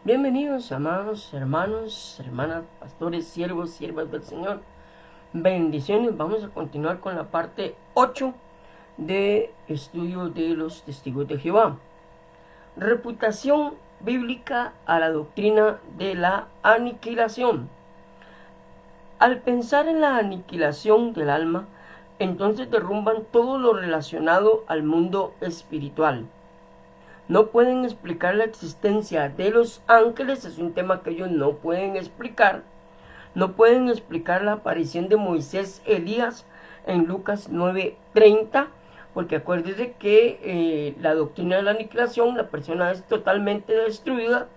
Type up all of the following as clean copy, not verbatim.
Bienvenidos, amados hermanos, hermanas, pastores, siervos, siervas del Señor. Bendiciones. Vamos a continuar con la parte 8 de estudio de los testigos de Jehová. Reputación bíblica a la doctrina de la aniquilación. Al pensar en la aniquilación del alma, entonces derrumban todo lo relacionado al mundo espiritual. No pueden explicar la existencia de los ángeles, es un tema que ellos no pueden explicar. No pueden explicar la aparición de Moisés, Elías en Lucas 9:30, porque acuérdense que la doctrina de la aniquilación, la persona es totalmente destruida.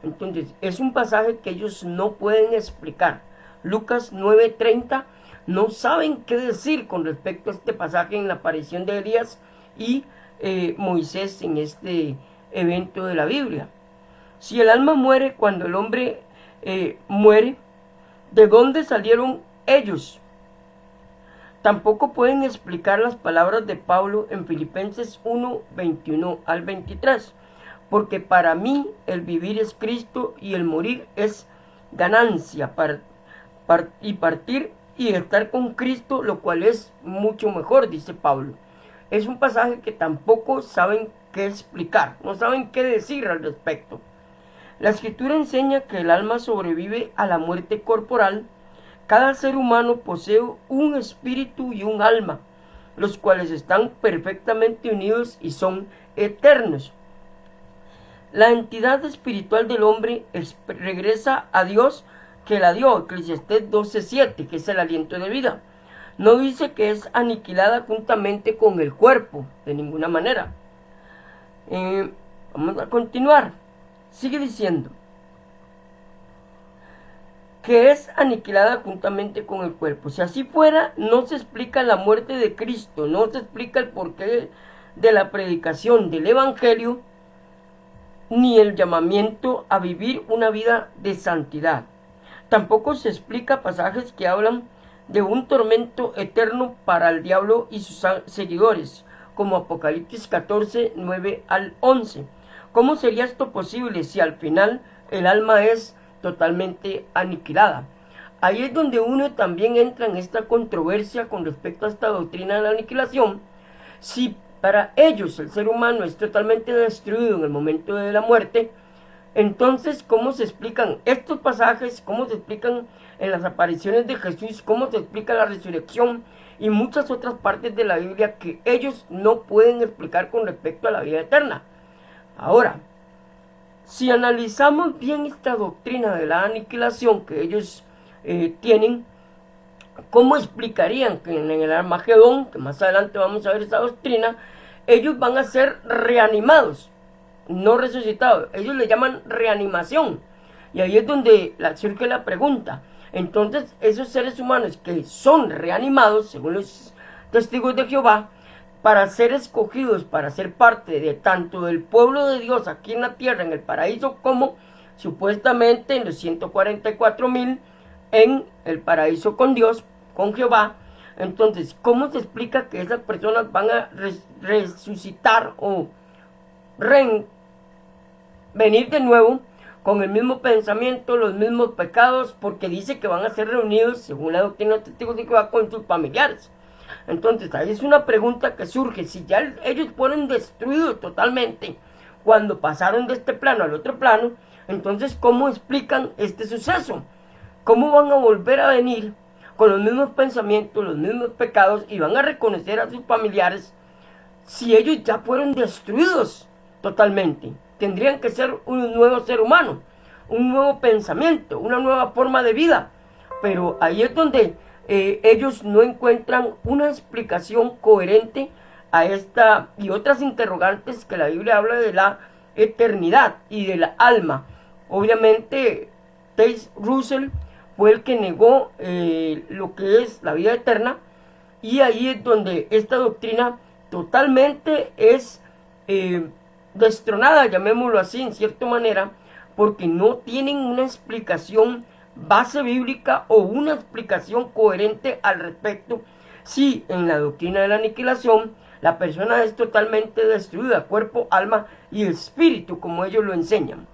Entonces es un pasaje que ellos no pueden explicar. Lucas 9:30, no saben qué decir con respecto a este pasaje en la aparición de Elías y Moisés en este evento de la Biblia. Si el alma muere cuando el hombre muere, ¿de dónde salieron ellos? Tampoco pueden explicar las palabras de Pablo en Filipenses 1:21 al 23, porque para mí el vivir es Cristo y el morir es ganancia, y partir y estar con Cristo, lo cual es mucho mejor, dice Pablo. Es un pasaje que tampoco saben qué explicar, no saben qué decir al respecto. La escritura enseña que el alma sobrevive a la muerte corporal. Cada ser humano posee un espíritu y un alma, los cuales están perfectamente unidos y son eternos. La entidad espiritual del hombre regresa a Dios que la dio, Eclesiastés 12:7, que es el aliento de vida. No dice que es aniquilada juntamente con el cuerpo, de ninguna manera. Vamos a continuar. Sigue diciendo que es aniquilada juntamente con el cuerpo. Si así fuera, no se explica la muerte de Cristo, no se explica el porqué de la predicación del Evangelio, ni el llamamiento a vivir una vida de santidad. Tampoco se explica pasajes que hablan de un tormento eterno para el diablo y sus seguidores, como Apocalipsis 14, 9 al 11. ¿Cómo sería esto posible si al final el alma es totalmente aniquilada? Ahí es donde uno también entra en esta controversia con respecto a esta doctrina de la aniquilación. Si para ellos el ser humano es totalmente destruido en el momento de la muerte, entonces, ¿cómo se explican estos pasajes? ¿Cómo se explican en las apariciones de Jesús? ¿Cómo se explica la resurrección? Y muchas otras partes de la Biblia que ellos no pueden explicar con respecto a la vida eterna. Ahora, si analizamos bien esta doctrina de la aniquilación que ellos tienen, ¿cómo explicarían que en el Armagedón, que más adelante vamos a ver esa doctrina, ellos van a ser reanimados? No resucitados, ellos le llaman reanimación, y ahí es donde surge la pregunta. Entonces esos seres humanos que son reanimados, según los testigos de Jehová, para ser escogidos, para ser parte de tanto del pueblo de Dios aquí en la tierra, en el paraíso, como supuestamente en los 144,000 en el paraíso con Dios, con Jehová. Entonces, ¿cómo se explica que esas personas van a resucitar o venir de nuevo con el mismo pensamiento, los mismos pecados, porque dice que van a ser reunidos, según la doctrina de los testigos de Jehová, con sus familiares? Entonces, ahí es una pregunta que surge. Si ya ellos fueron destruidos totalmente cuando pasaron de este plano al otro plano, entonces, ¿cómo explican este suceso? ¿Cómo van a volver a venir con los mismos pensamientos, los mismos pecados, y van a reconocer a sus familiares si ellos ya fueron destruidos totalmente? Tendrían que ser un nuevo ser humano, un nuevo pensamiento, una nueva forma de vida. Pero ahí es donde ellos no encuentran una explicación coherente a esta y otras interrogantes que la Biblia habla de la eternidad y de la alma. Obviamente, T.S. Russell fue el que negó lo que es la vida eterna, y ahí es donde esta doctrina totalmente es destronada, llamémoslo así, en cierta manera, porque no tienen una explicación base bíblica o una explicación coherente al respecto. Si en la doctrina de la aniquilación la persona es totalmente destruida, cuerpo, alma y espíritu, como ellos lo enseñan.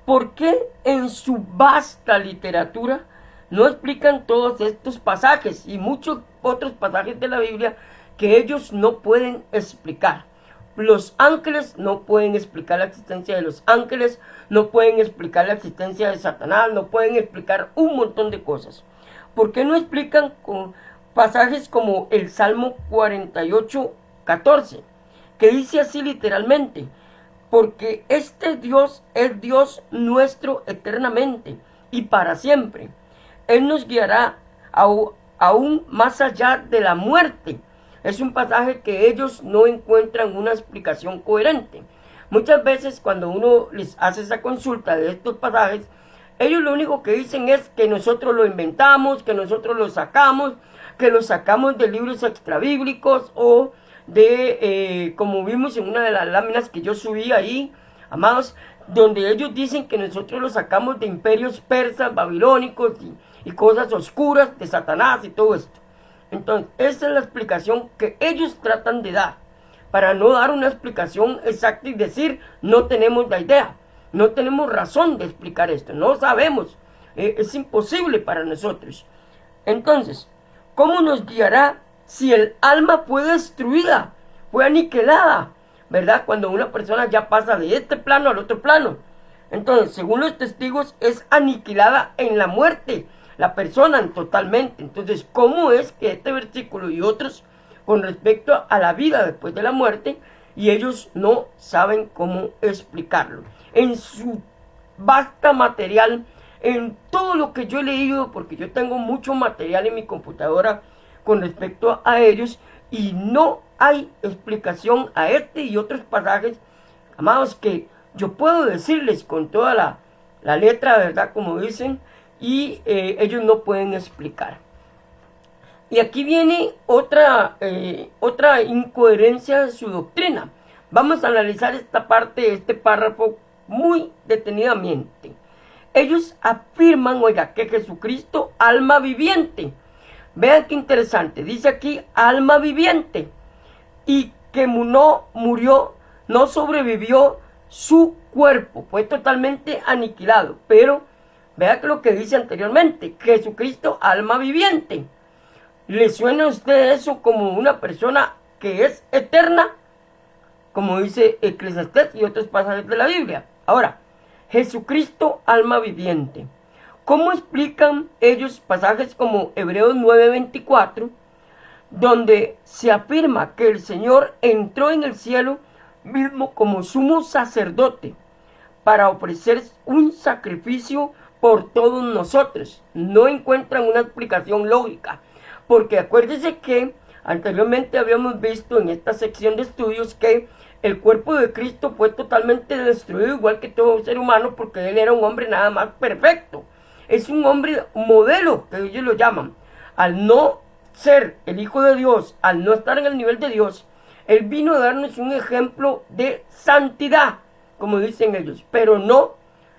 ¿por qué en su vasta literatura no explican todos estos pasajes y muchos otros pasajes de la Biblia que ellos no pueden explicar? Los ángeles no pueden explicar la existencia de los ángeles, no pueden explicar la existencia de Satanás, no pueden explicar un montón de cosas. ¿Por qué no explican con pasajes como el Salmo 48:14, que dice así literalmente: porque este Dios es Dios nuestro eternamente y para siempre. Él nos guiará aún más allá de la muerte. Es un pasaje que ellos no encuentran una explicación coherente. Muchas veces cuando uno les hace esa consulta de estos pasajes, ellos lo único que dicen es que nosotros lo inventamos, que nosotros lo sacamos, que lo sacamos de libros extrabíblicos o de, como vimos en una de las láminas que yo subí ahí, amados, donde ellos dicen que nosotros lo sacamos de imperios persas, babilónicos y cosas oscuras de Satanás y todo esto. Entonces, esa es la explicación que ellos tratan de dar, para no dar una explicación exacta y decir, no tenemos la idea, no tenemos razón de explicar esto, no sabemos, es imposible para nosotros. Entonces, ¿cómo nos guiará si el alma fue destruida, fue aniquilada, verdad? Cuando una persona ya pasa de este plano al otro plano. Entonces, según los testigos, es aniquilada en la muerte la persona totalmente. Entonces, ¿cómo es que este versículo y otros con respecto a la vida después de la muerte, y ellos no saben cómo explicarlo? En su vasta material, en todo lo que yo he leído, porque yo tengo mucho material en mi computadora con respecto a ellos, y no hay explicación a este y otros pasajes, amados, que yo puedo decirles con toda la letra, verdad, como dicen, y ellos no pueden explicar. Y aquí viene otra incoherencia de su doctrina. Vamos a analizar esta parte, este párrafo, muy detenidamente. Ellos afirman, oiga, que Jesucristo, alma viviente. Vean qué interesante, dice aquí alma viviente, y que no murió, no sobrevivió su cuerpo, fue totalmente aniquilado. Pero vea que lo que dice anteriormente, Jesucristo, alma viviente. ¿Le suena a usted eso como una persona que es eterna? Como dice Eclesiastés y otros pasajes de la Biblia. Ahora, Jesucristo, alma viviente. ¿Cómo explican ellos pasajes como Hebreos 9:24, donde se afirma que el Señor entró en el cielo mismo como sumo sacerdote para ofrecer un sacrificio por todos nosotros? No encuentran una explicación lógica, porque acuérdense que anteriormente habíamos visto en esta sección de estudios que el cuerpo de Cristo fue totalmente destruido, igual que todo ser humano, porque Él era un hombre nada más perfecto. Es un hombre modelo, que ellos lo llaman. Al no ser el Hijo de Dios, al no estar en el nivel de Dios, Él vino a darnos un ejemplo de santidad, como dicen ellos, pero no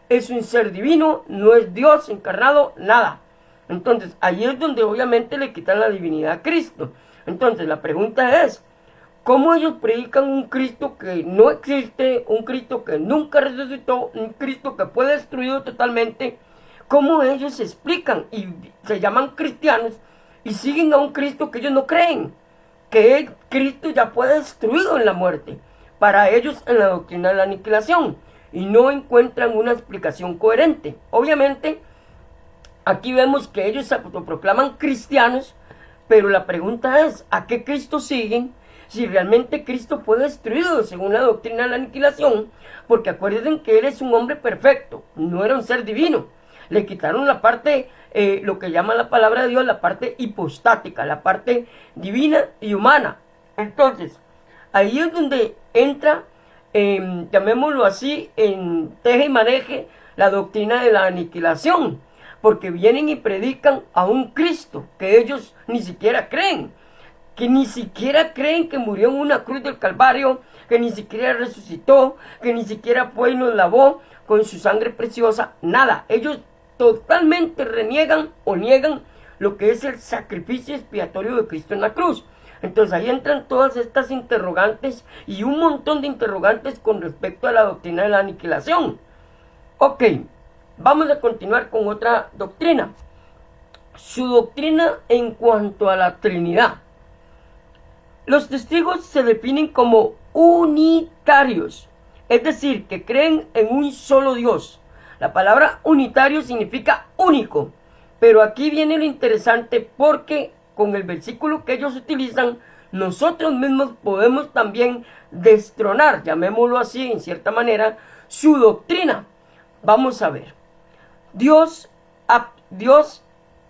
es un ser divino, no es Dios encarnado, nada. Entonces, ahí es donde obviamente le quitan la divinidad a Cristo. Entonces, la pregunta es, ¿cómo ellos predican un Cristo que no existe, un Cristo que nunca resucitó, un Cristo que fue destruido totalmente? ¿Cómo ellos se explican y se llaman cristianos y siguen a un Cristo que ellos no creen? Que Cristo ya fue destruido en la muerte, para ellos en la doctrina de la aniquilación, y no encuentran una explicación coherente. Obviamente, aquí vemos que ellos se autoproclaman cristianos, pero la pregunta es, ¿a qué Cristo siguen? Si realmente Cristo fue destruido según la doctrina de la aniquilación, porque acuérdense que Él es un hombre perfecto, no era un ser divino. Le quitaron la parte, lo que llama la palabra de Dios, la parte hipostática, la parte divina y humana. Entonces, ahí es donde entra, llamémoslo así, en teje y maneje la doctrina de la aniquilación, porque vienen y predican a un Cristo que ellos ni siquiera creen, que ni siquiera creen que murió en una cruz del Calvario, que ni siquiera resucitó, que ni siquiera fue y nos lavó con su sangre preciosa, nada. Ellos totalmente reniegan o niegan lo que es el sacrificio expiatorio de Cristo en la cruz. Entonces ahí entran todas estas interrogantes y un montón de interrogantes con respecto a la doctrina de la aniquilación. Ok, vamos a continuar con otra doctrina. Su doctrina en cuanto a la Trinidad. Los testigos se definen como unitarios, es decir, que creen en un solo Dios. La palabra unitario significa único, pero aquí viene lo interesante porque con el versículo que ellos utilizan, nosotros mismos podemos también destronar, llamémoslo así en cierta manera, su doctrina. Vamos a ver. Dios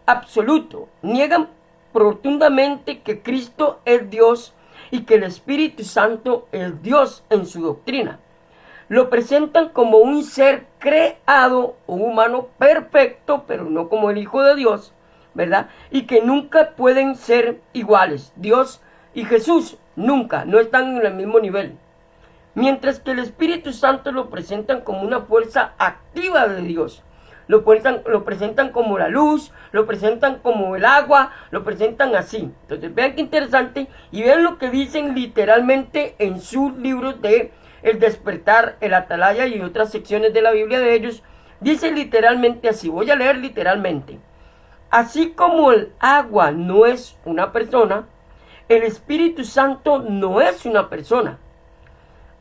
absoluto. Niegan rotundamente que Cristo es Dios y que el Espíritu Santo es Dios en su doctrina. Lo presentan como un ser creado, un humano perfecto, pero no como el Hijo de Dios, ¿verdad? Y que nunca pueden ser iguales. Dios y Jesús nunca, no están en el mismo nivel. Mientras que el Espíritu Santo lo presentan como una fuerza activa de Dios. Lo presentan como la luz, lo presentan como el agua, lo presentan así. Entonces vean qué interesante y vean lo que dicen literalmente en sus libros de El Despertar, el Atalaya y otras secciones de la Biblia de ellos. Dice literalmente así, voy a leer literalmente. Así como el agua no es una persona, el Espíritu Santo no es una persona.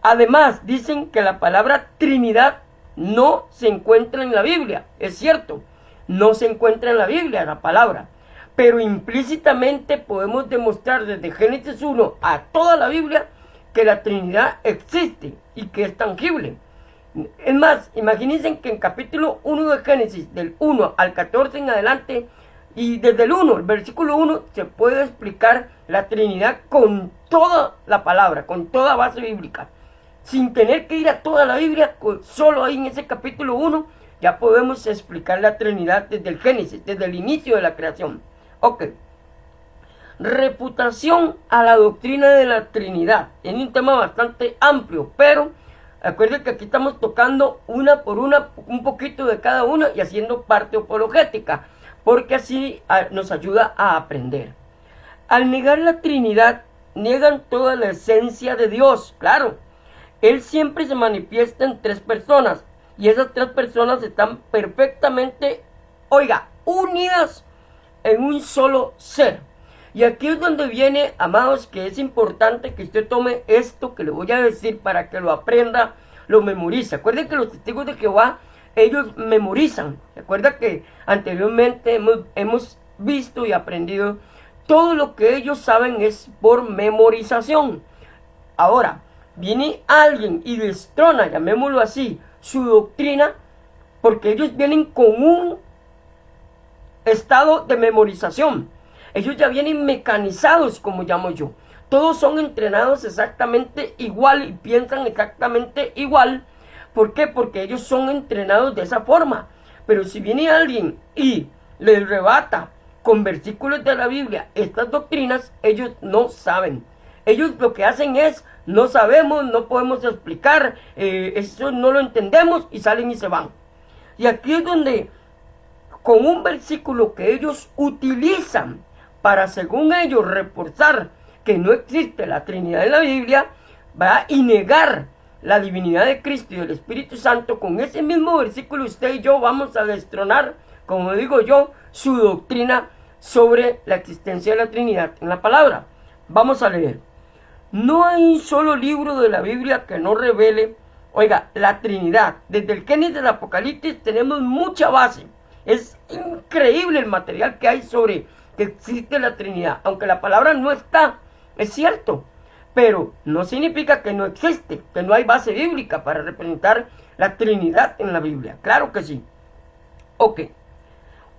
Además, dicen que la palabra Trinidad no se encuentra en la Biblia. Es cierto, no se encuentra en la Biblia la palabra. Pero implícitamente podemos demostrar desde Génesis 1 a toda la Biblia que la Trinidad existe y que es tangible. Es más, imagínense que en capítulo 1 de Génesis, del 1 al 14 en adelante, y desde el 1, el versículo 1, se puede explicar la Trinidad con toda la palabra, con toda base bíblica. Sin tener que ir a toda la Biblia, solo ahí en ese capítulo 1 ya podemos explicar la Trinidad desde el Génesis, desde el inicio de la creación. Ok. Reputación a la doctrina de la Trinidad. Es un tema bastante amplio, pero acuérdense que aquí estamos tocando una por una, un poquito de cada una y haciendo parte apologética, porque así nos ayuda a aprender. Al negar la Trinidad, niegan toda la esencia de Dios, claro. Él siempre se manifiesta en tres personas y esas tres personas están perfectamente, unidas en un solo ser. Y aquí es donde viene, amados, que es importante que usted tome esto que le voy a decir para que lo aprenda, lo memorice. Acuerden que los testigos de Jehová, ellos memorizan. Recuerda que anteriormente hemos visto y aprendido todo lo que ellos saben es por memorización. Ahora, viene alguien y destrona, llamémoslo así, su doctrina, porque ellos vienen con un estado de memorización. Ellos ya vienen mecanizados, como llamo yo. Todos son entrenados exactamente igual y piensan exactamente igual. ¿Por qué? Porque ellos son entrenados de esa forma. Pero si viene alguien y les rebata con versículos de la Biblia estas doctrinas, ellos no saben. Ellos lo que hacen es, no sabemos, no podemos explicar, eso no lo entendemos y salen y se van. Y aquí es donde, con un versículo que ellos utilizan para, según ellos, reforzar que no existe la Trinidad en la Biblia, va y negar la divinidad de Cristo y del Espíritu Santo, con ese mismo versículo usted y yo vamos a destronar, como digo yo, su doctrina sobre la existencia de la Trinidad en la palabra. Vamos a leer. No hay un solo libro de la Biblia que no revele, la Trinidad. Desde el Génesis del Apocalipsis tenemos mucha base. Es increíble el material que hay sobre que existe la Trinidad. Aunque la palabra no está, es cierto. Pero no significa que no existe, que no hay base bíblica para representar la Trinidad en la Biblia. Claro que sí. Ok.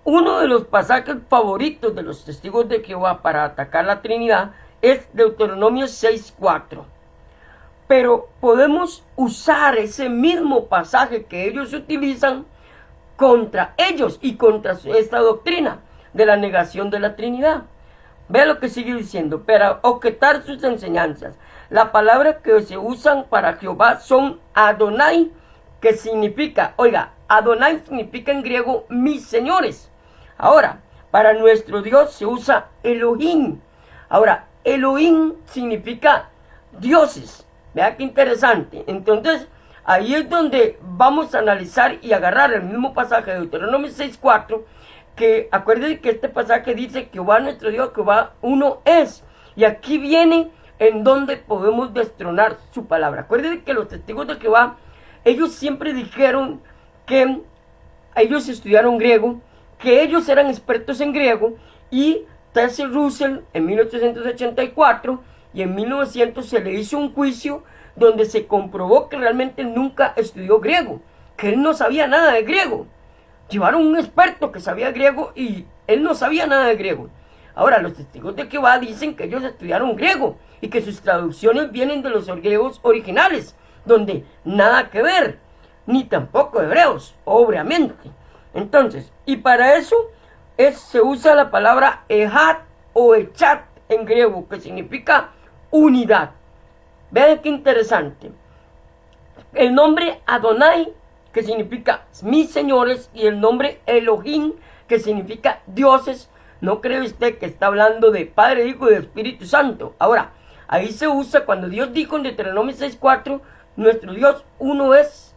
Uno de los pasajes favoritos de los testigos de Jehová para atacar la Trinidad es Deuteronomio 6:4. Pero podemos usar ese mismo pasaje que ellos utilizan contra ellos y contra esta doctrina de la negación de la Trinidad. Vea lo que sigue diciendo. Para objetar sus enseñanzas, la palabra que se usan para Jehová son Adonai, que significa, Adonai significa en griego mis señores. Ahora, para nuestro Dios se usa Elohim. Ahora, Elohim significa dioses. Vea qué interesante. Entonces, Ahí es donde vamos a analizar y agarrar el mismo pasaje de Deuteronomio 6:4, que acuérdense que este pasaje dice que Jehová nuestro Dios, Jehová uno es. Y aquí viene en donde podemos destronar su palabra. Acuérdense que los testigos de Jehová, ellos siempre dijeron que ellos estudiaron griego, que ellos eran expertos en griego, y T.S. Russell en 1884 y en 1900 se le hizo un juicio donde se comprobó que realmente nunca estudió griego, que él no sabía nada de griego. Llevaron un experto que sabía griego y él no sabía nada de griego. Ahora, los testigos de Jehová dicen que ellos estudiaron griego y que sus traducciones vienen de los griegos originales, donde nada que ver, ni tampoco hebreos, obviamente. Entonces, y para eso se usa la palabra ejat o echat en griego, que significa unidad. Vean qué interesante. El nombre Adonai, que significa mis señores, y el nombre Elohim, que significa dioses. No cree usted que está hablando de Padre, Hijo y Espíritu Santo. Ahora, ahí se usa cuando Dios dijo en Deuteronomio 6:4, nuestro Dios uno es.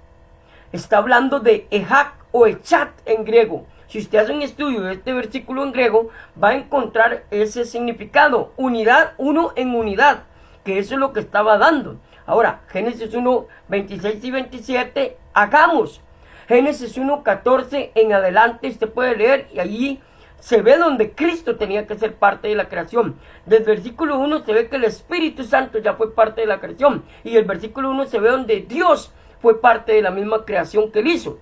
Está hablando de ejat o echat en griego. Si usted hace un estudio de este versículo en griego, va a encontrar ese significado. Unidad, uno en unidad, que eso es lo que estaba dando. Ahora, Génesis 1, 26 y 27, hagamos. Génesis 1, 14 en adelante, usted puede leer y allí se ve donde Cristo tenía que ser parte de la creación. Del versículo 1 se ve que el Espíritu Santo ya fue parte de la creación. Y el versículo 1 se ve donde Dios fue parte de la misma creación que él hizo.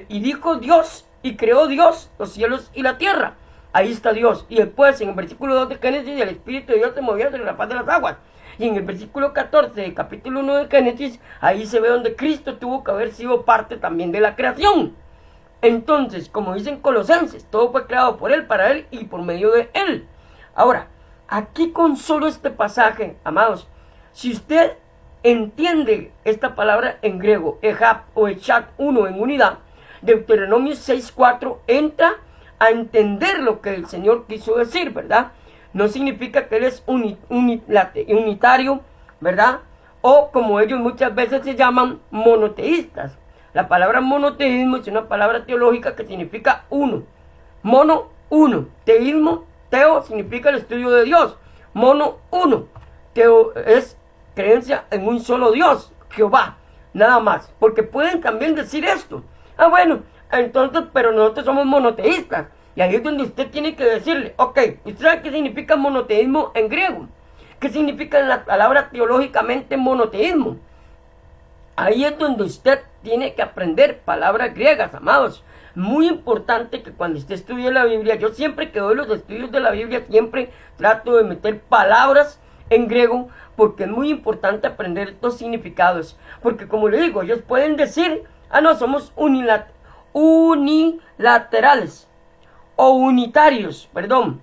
Y dijo Dios, y creó Dios los cielos y la tierra. Ahí está Dios. Y después en el versículo 2 de Génesis, el Espíritu de Dios se movía sobre la faz de las aguas. Y en el versículo 14 del capítulo 1 de Génesis, ahí se ve donde Cristo tuvo que haber sido parte también de la creación. Entonces, como dicen Colosenses, todo fue creado por Él, para Él y por medio de Él. Ahora, aquí con solo este pasaje, amados, si usted entiende esta palabra en griego, ejat o echat, uno en unidad, Deuteronomio 6:4 entra a entender lo que el Señor quiso decir, ¿verdad? No significa que Él es unitario, ¿verdad? O como ellos muchas veces se llaman, monoteístas. La palabra monoteísmo es una palabra teológica que significa uno. Mono, uno. Teísmo, teo, significa el estudio de Dios. Mono, uno. Teo es creencia en un solo Dios, Jehová, nada más. Porque pueden también decir esto. Ah, bueno, entonces, pero nosotros somos monoteístas. Y ahí es donde usted tiene que decirle, ok, ¿usted sabe qué significa monoteísmo en griego? ¿Qué significa en la palabra teológicamente monoteísmo? Ahí es donde usted tiene que aprender palabras griegas, amados. Muy importante que cuando usted estudie la Biblia, yo siempre que doy los estudios de la Biblia, siempre trato de meter palabras en griego, porque es muy importante aprender estos significados. Porque como le digo, ellos pueden decir, ah no, somos unilaterales, o unitarios, perdón.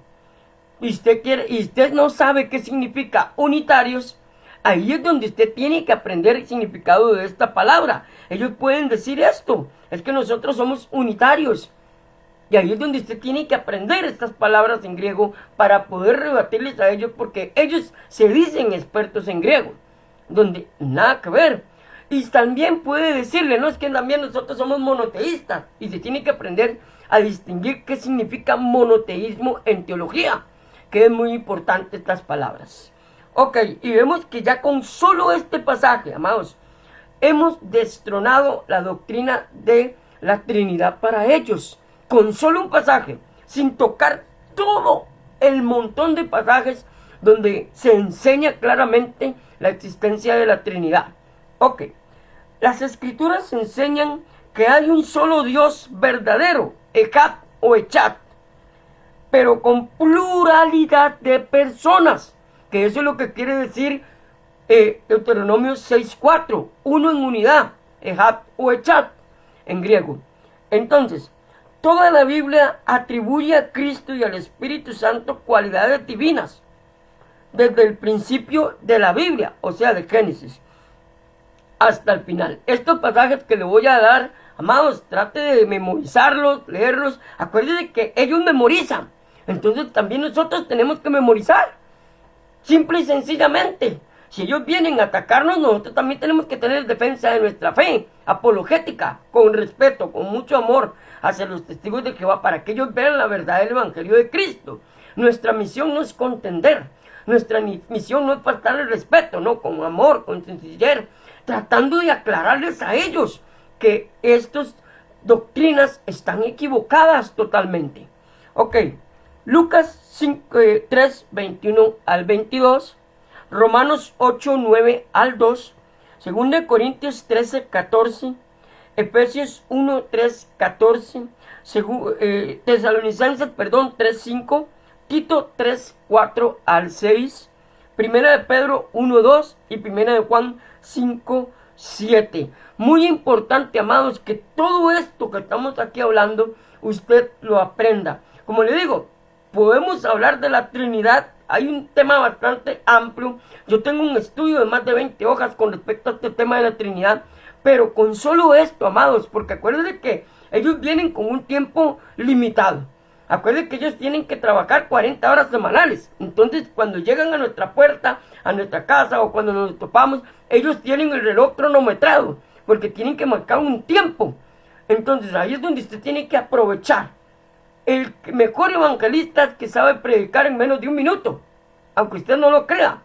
Y usted no sabe qué significa unitarios. Ahí es donde usted tiene que aprender el significado de esta palabra. Ellos pueden decir esto, es que nosotros somos unitarios. Y ahí es donde usted tiene que aprender estas palabras en griego para poder rebatirles a ellos, porque ellos se dicen expertos en griego, donde nada que ver. Y también puede decirle, no, es que también nosotros somos monoteístas, y se tiene que aprender a distinguir qué significa monoteísmo en teología, que es muy importante estas palabras. Ok, y vemos que ya con solo este pasaje, amados, hemos destronado la doctrina de la Trinidad para ellos. Con solo un pasaje, sin tocar todo el montón de pasajes donde se enseña claramente la existencia de la Trinidad. Ok, las Escrituras enseñan que hay un solo Dios verdadero, ejat o echat, pero con pluralidad de personas. Que eso es lo que quiere decir Deuteronomio 6:4, uno en unidad, ejat o echat en griego. Entonces, toda la Biblia atribuye a Cristo y al Espíritu Santo cualidades divinas, desde el principio de la Biblia, o sea, de Génesis, hasta el final. Estos pasajes que le voy a dar, amados, trate de memorizarlos, leerlos. Acuérdense que ellos memorizan, entonces también nosotros tenemos que memorizar. Simple y sencillamente. Si ellos vienen a atacarnos, nosotros también tenemos que tener defensa de nuestra fe, apologética, con respeto, con mucho amor hacia los testigos de Jehová, para que ellos vean la verdad del Evangelio de Cristo. Nuestra misión no es contender, nuestra misión no es faltarle respeto, no, con amor, con sencillez, tratando de aclararles a ellos que estas doctrinas están equivocadas totalmente. Ok, Lucas 3, 21 al 22, Romanos 8, 9 al 2, 2 Corintios 13, 14, Efesios 1, 3, 14, Tesalonicenses, 3, 5, Tito 3, 4 al 6, Primera de Pedro 1, 2 y Primera de Juan 5, 7. Muy importante, amados, que todo esto que estamos aquí hablando, usted lo aprenda. Como le digo, podemos hablar de la Trinidad. Hay un tema bastante amplio. Yo tengo un estudio de más de 20 hojas con respecto a este tema de la Trinidad. Pero con solo esto, amados, porque acuérdense que ellos vienen con un tiempo limitado. Acuérdense que ellos tienen que trabajar 40 horas semanales. Entonces, cuando llegan a nuestra puerta, a nuestra casa o cuando nos topamos, ellos tienen el reloj cronometrado, porque tienen que marcar un tiempo. Entonces, ahí es donde usted tiene que aprovechar. El mejor evangelista es que sabe predicar en menos de 1 minuto, aunque usted no lo crea.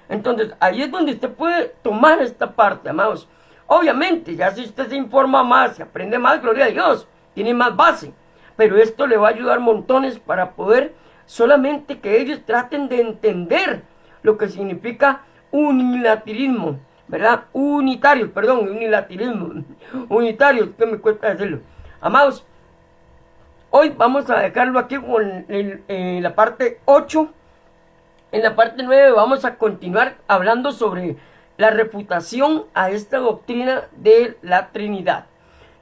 Entonces, ahí es donde usted puede tomar esta parte, amados. Obviamente, ya si usted se informa más, se aprende más, gloria a Dios, tiene más base. Pero esto le va a ayudar montones para poder solamente que ellos traten de entender lo que significa unilateralismo, ¿verdad? Unilateralismo. Unitario, que me cuesta decirlo. Amados, hoy vamos a dejarlo aquí con la parte 8. En la parte 9 vamos a continuar hablando sobre la refutación a esta doctrina de la Trinidad.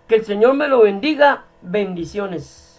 Que el Señor me lo bendiga. Bendiciones.